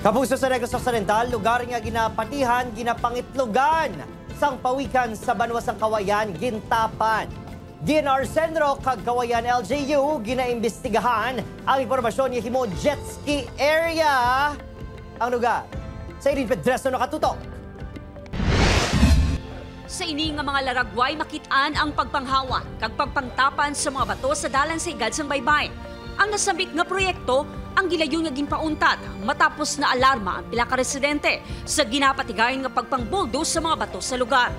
Kapuso sa Negros Occidental, lugar nga ginapatihan, ginapangitlogan sang pawikan sa Banwas ng Kawayan, Gintapan. DNR Sentro kag Kawayan LGU ginaimbestigahan ang impormasyon nga himo jet ski area ang lugar. Sa Irene Pedreso nakatutok. Sa ini nga mga laragway makitaan ang pagpanghawa kag pagpangtapan sa mga bato sa dalan sa igad sang baybay. Ang nasabit nga proyekto ang gilayon nga ginpauntad matapos na alarma ang pila ka residente sa ginapatigayon nga pagpangbuldo sa mga bato sa lugar.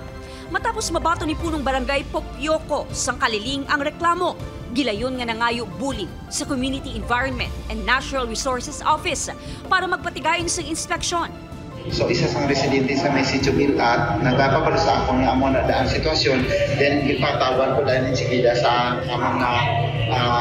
Matapos mabato ni punong barangay Pokpioko sang Kaliling ang reklamo, gilayon nga nangayo bullying sa Community Environment and Natural Resources Office para magpatigayon sa inspeksyon. So isa sang residente sa may sitio Bilat, nagpapabalo sa akong nga amo na daan sitwasyon, then ipatawan ko dahil sigida sa mga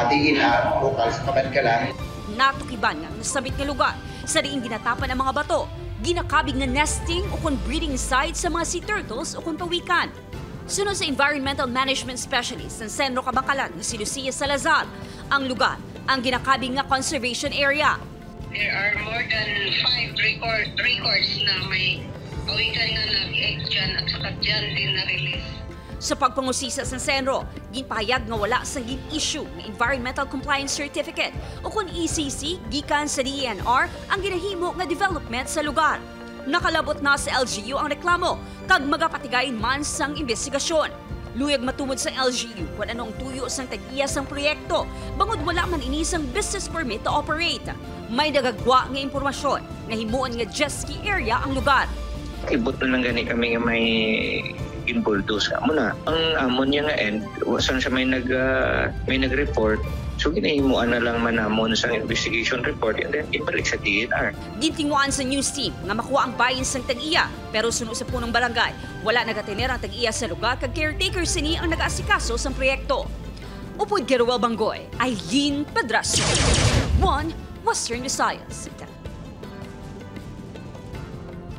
DNR, lokal sa Kabankalan. Natukiban nga nasabit nga lugar sa diin ginatapan ang mga bato, ginakabig nga nesting o kon breeding site sa mga sea turtles o kon pawikan. Sunod sa Environmental Management Specialist ng Sentro Kabangkalan na si Lucia Salazar, ang lugar ang ginakabig nga conservation area. There are more than 5 records na may pawikan nga nag-ex dyan at saka dyan din na-release. Sa pagpangusisa sa Sentro, ginpahayag nga wala sang gin-issue ng Environmental Compliance Certificate o kung ECC gikan sa DENR ang ginahimo nga development sa lugar. Nakalabot na sa LGU ang reklamo kag magapatigayin man sang investigasyon. Luyag matumod sa LGU kung anong tuyo sang tag-iya sang proyekto bangod wala man inisang business permit to operate. May nagagwa nga impormasyon nga himuon nga jet ski area ang lugar. Ibot na lang gani kami nga may involdos ka mo na. Ang amon niya nga end, wasan siya may nag-report. So ginahimuan na lang manamon sa investigation report and then ibalik sa DNR. Gintinguan sa news team nga makuha ang bayin sang tag-iya pero suno sa punong barangay, wala nagatiner ang tag-iya sa lugar kag caretaker sini ang nag-aasikaso sa proyekto. Upod Geruel Banggoy, Eileen Pedrasio. One Western Visayas.